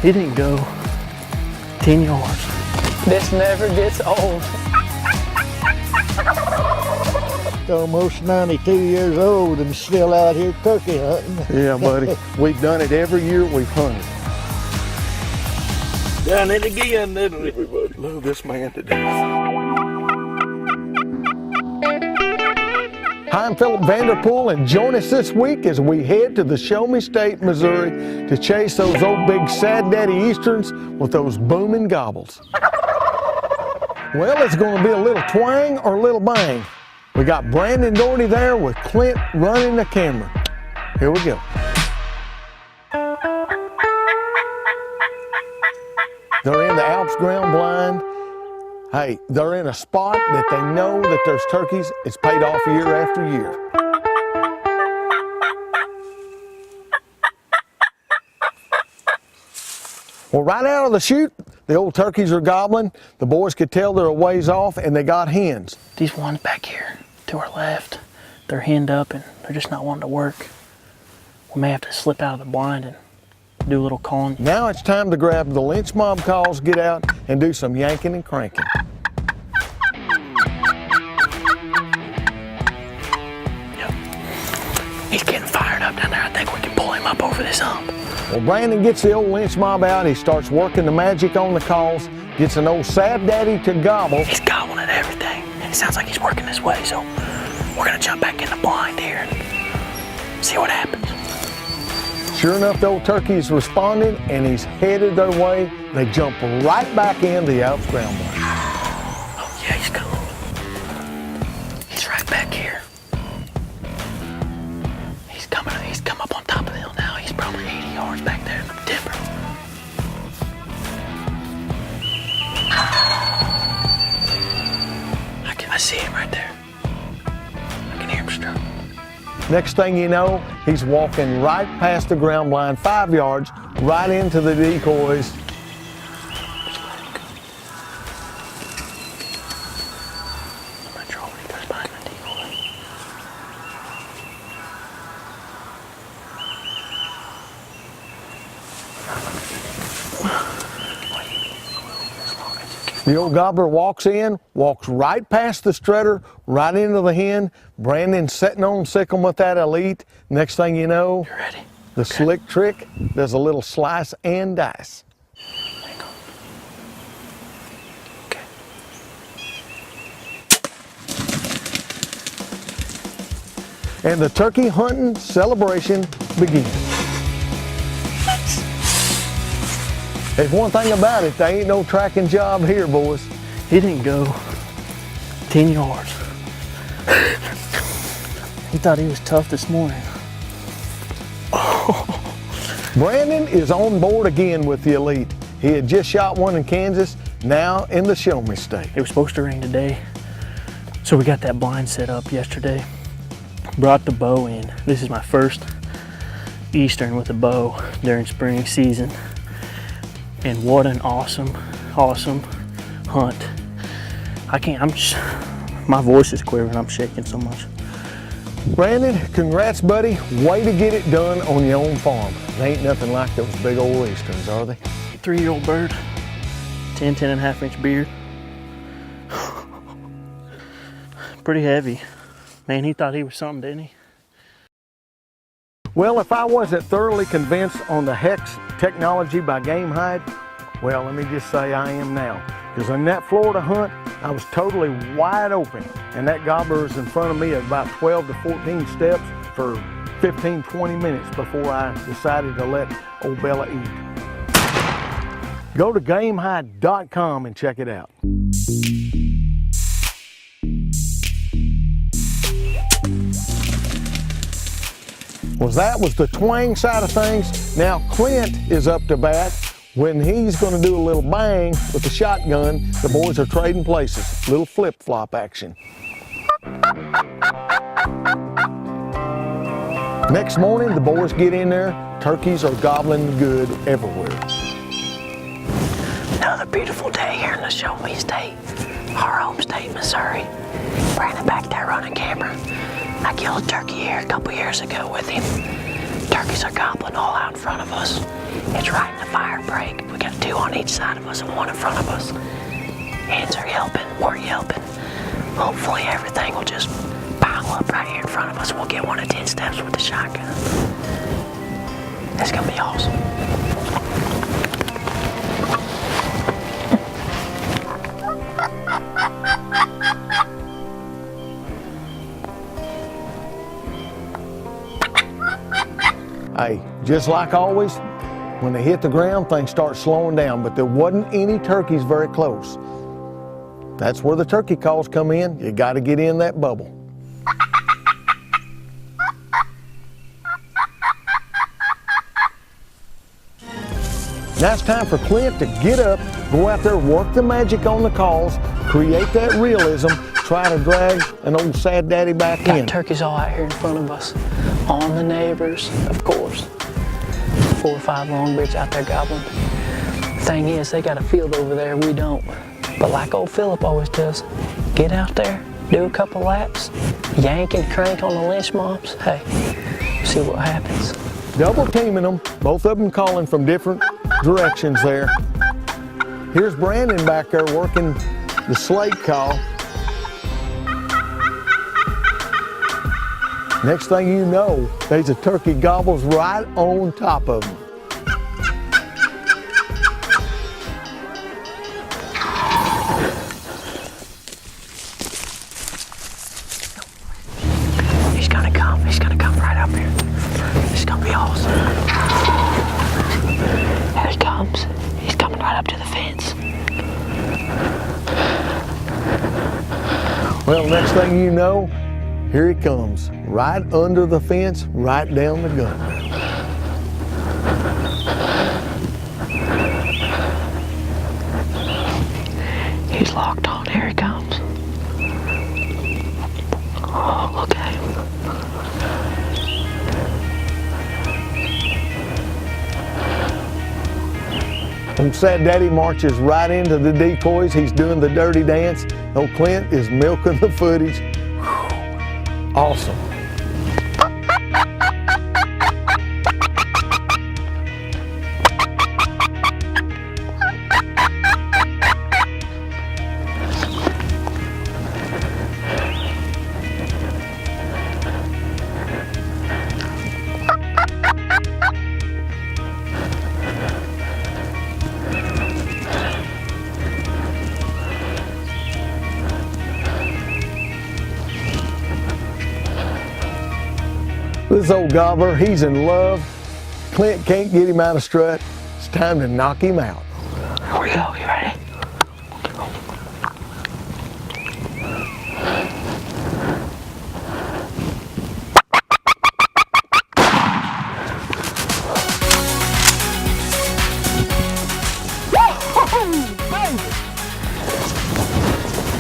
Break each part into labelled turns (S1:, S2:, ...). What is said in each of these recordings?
S1: He didn't go 10 yards. This never gets old.
S2: Almost 92 years old and still out here turkey hunting.
S3: Yeah, buddy. We've done it every year we've hunted.
S2: Done it again, didn't we?
S3: Everybody love this man to death. Hi, I'm Philip Vanderpool, and join us this week as we head to the Show Me State, Missouri to chase those old big Sad Daddy Easterns with those booming gobbles. Well, it's going to be a little twang or a little bang. We got Brandon Doherty there with Clint running the camera. Here we go. They're in the Alps ground blind. Hey, they're in a spot that they know that there's turkeys. It's paid off year after year. Well, right out of the chute, the old turkeys are gobbling. The boys could tell they're a ways off, and they got hens.
S1: These ones back here to our left, they're henned up and they're just not wanting to work. We may have to slip out of the blind and do a little calling.
S3: Now it's time to grab the lynch mob calls, get out, and do some yanking and cranking.
S1: Yep. He's getting fired up down there. I think we can pull him up over this hump.
S3: Well, Brandon gets the old lynch mob out. He starts working the magic on the calls, gets an old Sad Daddy to gobble.
S1: He's gobbling at everything. It sounds like he's working this way, so we're gonna jump back in the blind here and see what happens.
S3: Sure enough, the old turkey is responding, and he's headed their way. They jump right back into the Alps ground blind.
S1: Oh yeah, he's coming. He's right back here. He's coming. He's come up on top of the hill now. He's probably 80 yards back there in the timber. I see him right there. I can hear him stroke.
S3: Next thing you know, he's walking right past the ground blind, 5 yards, right into the decoys.
S1: I'm not sure what he does behind the decoy.
S3: The old gobbler walks in, walks right past the strutter, right into the hen. Brandon's sitting on sick 'em with that elite. Next thing you know,
S1: You ready?
S3: the slick trick, there's a little slice and dice.
S1: Hang on. Okay.
S3: And the turkey hunting celebration begins. There's one thing about it, there ain't no tracking job here, boys.
S1: He didn't go 10 yards. He thought he was tough this morning.
S3: Brandon is on board again with the elite. He had just shot one in Kansas, now in the Show Me State.
S1: It was supposed to rain today, so we got that blind set up yesterday. Brought the bow in. This is my first Eastern with a bow during spring season. And what an awesome, awesome hunt. My voice is quivering, I'm shaking so much.
S3: Brandon, congrats, buddy. Way to get it done on your own farm. They ain't nothing like those big old Easterns, are they?
S1: 3-year-old bird, 10 and a half inch beard. Pretty heavy. Man, he thought he was something, didn't he?
S3: Well, if I wasn't thoroughly convinced on the Hex technology by Game Hide, well, let me just say I am now. Because on that Florida hunt, I was totally wide open. And that gobbler was in front of me at about 12 to 14 steps for 15, 20 minutes before I decided to let old Bella eat. Go to GameHide.com and check it out. Well, that was the twang side of things. Now Clint is up to bat. When he's going to do a little bang with the shotgun, the boys are trading places. Little flip-flop action. Next morning, the boys get in there. Turkeys are gobbling good everywhere.
S1: Another beautiful day here in the Show Me State, our home state, Missouri. Brandon back there running camera. I killed a turkey here a couple years ago with him. Turkeys are gobbling all out in front of us. It's right in the fire break. We got 2 on each side of us and 1 in front of us. Hens are yelping, we're yelping. Hopefully everything will just pile up right here in front of us. We'll get 1 of 10 steps with the shotgun. It's gonna be awesome.
S3: Hey, just like always, when they hit the ground, things start slowing down, but there wasn't any turkeys very close. That's where the turkey calls come in. You got to get in that bubble. Now it's time for Clint to get up, go out there, work the magic on the calls, create that realism, try to drag an old sad daddy back in.
S1: Got turkeys all out here in front of us, on the neighbors, of course. 4 or 5 longbeards out there gobbling. Thing is, they got a field over there, we don't. But like old Philip always does, get out there, do a couple laps, yank and crank on the lynch mobs. Hey, see what happens.
S3: Double teaming them, both of them calling from different directions there. Here's Brandon back there working the slate call. Next thing you know, there's a turkey gobbles right on top of them.
S1: He's gonna come right up here. It's gonna be awesome. Here he comes. He's coming right up to the fence.
S3: Well, next thing you know, here he comes, right under the fence, right down the gun.
S1: He's locked on, here he comes. Oh, look at him.
S3: Old Sad Daddy marches right into the decoys. He's doing the dirty dance. Old Clint is milking the footage. Whew. Awesome. This old gobbler, he's in love. Clint can't get him out of strut. It's time to knock him out.
S1: Here we go, you ready?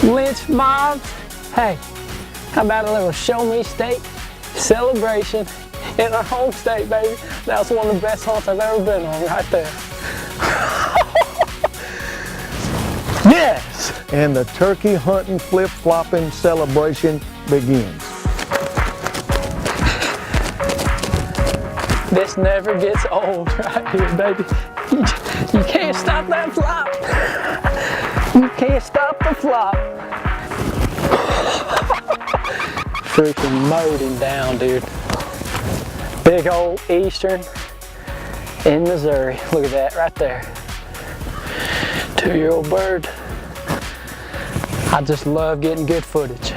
S1: Lynch mob. Hey, how about a little show me state celebration in our home state, baby? That was one of the best hunts I've ever been on right there. Yes!
S3: And the turkey hunting, flip-flopping celebration begins.
S1: This never gets old right here, baby. You can't stop that flop. You can't stop the flop. Freaking mowed him down, dude. Big old Eastern in Missouri. Look at that right there. 2-year-old bird. I just love getting good footage.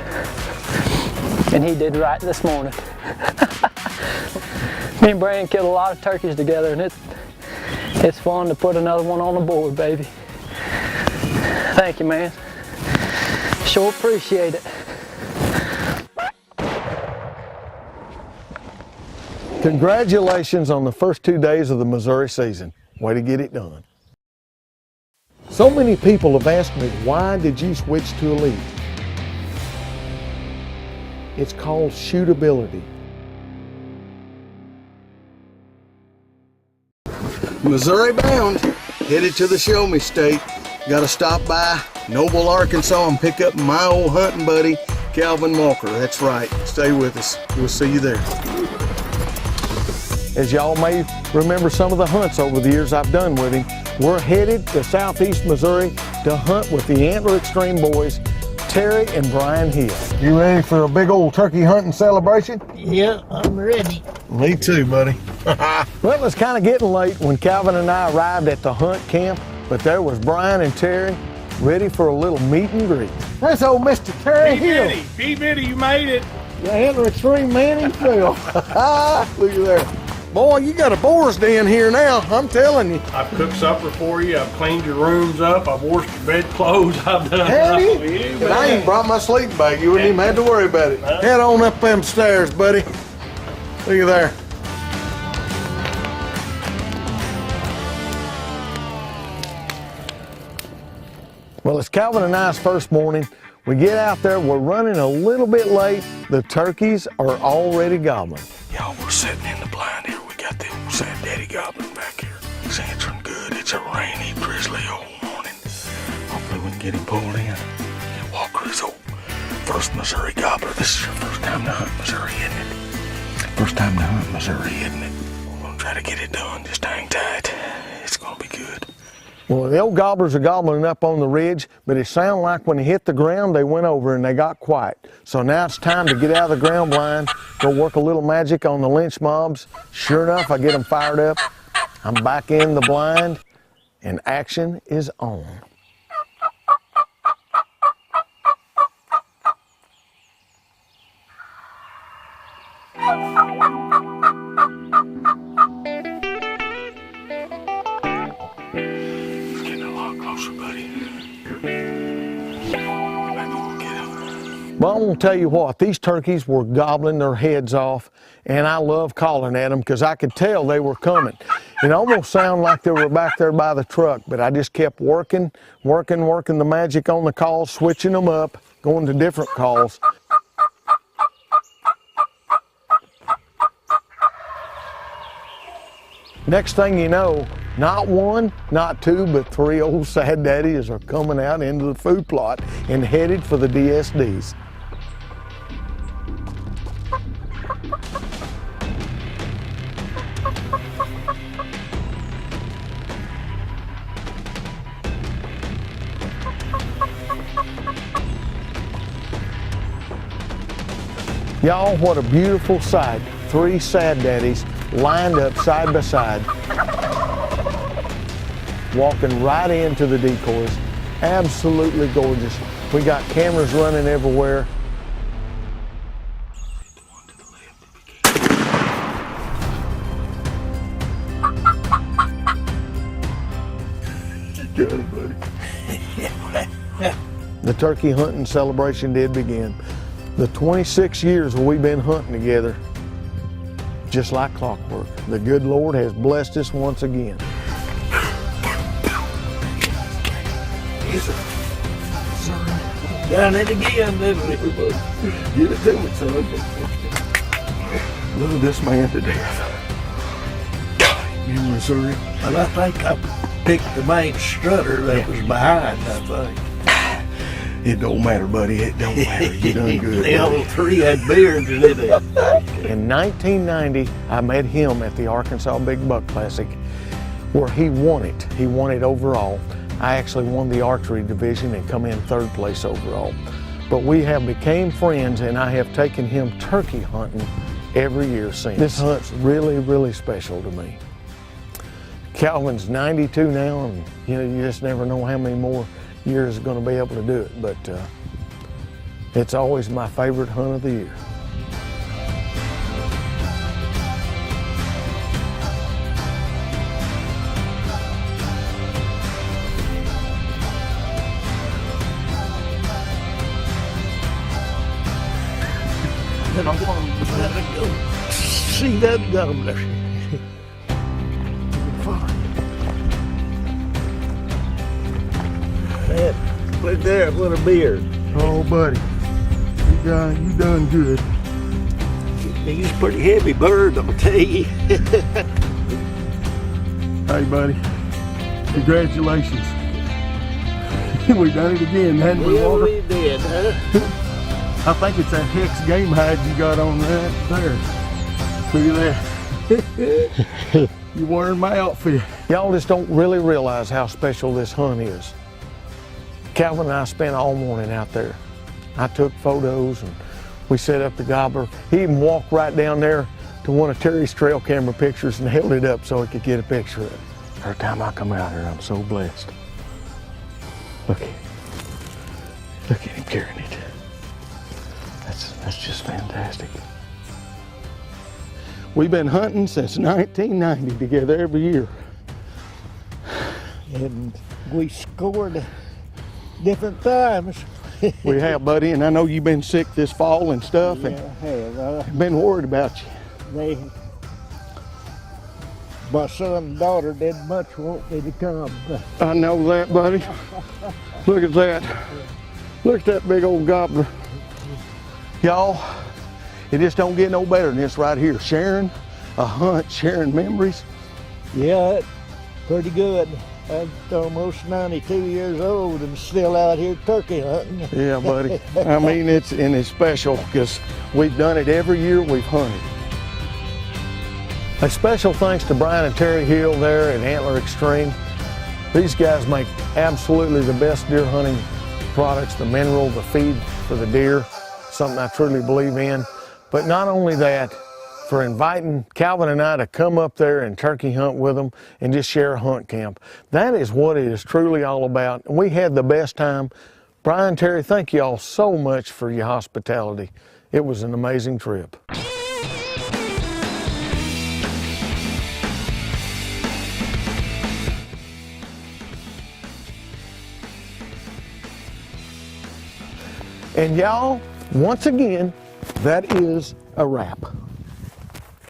S1: And he did right this morning. Me and Brandon killed a lot of turkeys together, and it's fun to put another one on the board, baby. Thank you, man. Sure appreciate it.
S3: Congratulations on the first 2 days of the Missouri season. Way to get it done. So many people have asked me, why did you switch to Elite? It's called shootability.
S2: Missouri bound, headed to the Show Me State. Got to stop by Noble, Arkansas and pick up my old hunting buddy, Calvin Walker. That's right, stay with us. We'll see you there.
S3: as y'all may remember some of the hunts over the years I've done with him, we're headed to southeast Missouri to hunt with the Antler Extreme boys, Terry and Brian Hill.
S2: You ready for a big old turkey hunting celebration?
S4: Yeah, I'm ready.
S2: Me too, buddy.
S3: Well, it was kind of getting late when Calvin and I arrived at the hunt camp, but there was Brian and Terry ready for a little meet and greet.
S2: That's old Mr. Terry Hill.
S5: P-Bitty, you made it.
S2: The Antler Extreme man himself. Look at there. Boy, you got a boar's den here now, I'm telling you.
S5: I've cooked supper for you. I've cleaned your rooms up. I've washed your bedclothes. I've done
S2: Have you?
S5: Yeah,
S2: But I ain't brought my sleeping bag. You wouldn't even have to worry about it. Head on up them stairs, buddy. Look at there.
S3: Well, it's Calvin and I's first morning. We get out there, we're running a little bit late. The turkeys are already gobbling.
S6: Y'all, we're sitting in the blind here. We got the old Sad Daddy Goblin back here. He's answering good. It's a rainy, drizzly old morning. Hopefully we can get him pulled in. Yeah, Walker is old first Missouri gobbler. This is your first time to hunt Missouri, isn't it? First time to hunt Missouri, isn't it? We're gonna try to get it done. Just hang tight. It's gonna be good.
S3: Well, the old gobblers are gobbling up on the ridge, but it sounded like when they hit the ground, they went over and they got quiet. So now it's time to get out of the ground blind, go work a little magic on the lynch mobs. Sure enough, I get them fired up. I'm back in the blind, and action is on.
S6: It's getting a lot closer, buddy. Maybe we'll get him.
S3: Well, I'm gonna tell you what, these turkeys were gobbling their heads off, and I love calling at them because I could tell they were coming. It almost sounded like they were back there by the truck, but I just kept working the magic on the calls, switching them up, going to different calls. Next thing you know, not one, not two, but three old Sad Daddies are coming out into the food plot and headed for the DSDs. Y'all, what a beautiful sight. Three Sad Daddies lined up side by side, walking right into the decoys. Absolutely gorgeous. We got cameras running everywhere. The turkey hunting celebration did begin. The 26 years we've been hunting together, just like clockwork. The good Lord has blessed us once again.
S4: Done it again, didn't we?
S6: Give it to me, son. Love this man to death. In Missouri.
S4: And I think I picked the main strutter that was behind, I think.
S6: It don't matter, buddy. It don't matter. You done good.
S4: The other three had beards in it.
S3: In 1990, I met him at the Arkansas Big Buck Classic, where he won it. He won it overall. I actually won the archery division and come in third place overall. But we have became friends, and I have taken him turkey hunting every year since. This hunt's really, really special to me. Calvin's 92 now, and you just never know how many more years is going to be able to do it, but it's always my favorite hunt of the year.
S4: Then I want to let it go. See that gobbler. Look there, what a beard.
S2: Oh, buddy. You done good.
S4: He's a pretty heavy bird, I'll tell you.
S2: Hey, buddy. Congratulations. We done it again, hadn't we,
S4: Yeah,
S2: Walter?
S4: we did, huh?
S2: I think it's that Hex game hide you got on right there. Look at that. You wearing my outfit.
S3: Y'all just don't really realize how special this hunt is. Calvin and I spent all morning out there. I took photos and we set up the gobbler. He even walked right down there to one of Terry's trail camera pictures and held it up so he could get a picture of it. Every time I come out here, I'm so blessed. Look at him. Look at him carrying it. That's just fantastic. We've been hunting since 1990 together every year.
S4: And we scored different times.
S3: We have, buddy, and I know you've been sick this fall and stuff, and
S4: have.
S3: been worried about you.
S4: My son and daughter didn't much want me to come.
S3: I know that, buddy. Look at that. Look at that big old gobbler. Y'all, it just don't get no better than this right here. Sharing a hunt, sharing memories.
S4: Yeah, pretty good. I'm almost 92 years old and still out here turkey hunting.
S3: Yeah, buddy. I mean, it's special because we've done it every year we've hunted. A special thanks to Brian and Terry Hill there at Antler Extreme. These guys make absolutely the best deer hunting products, the mineral, the feed for the deer, something I truly believe in. But not only that, for inviting Calvin and I to come up there and turkey hunt with them and just share a hunt camp. That is what it is truly all about. We had the best time. Brian, Terry, thank you all so much for your hospitality. It was an amazing trip. And y'all, once again, that is a wrap.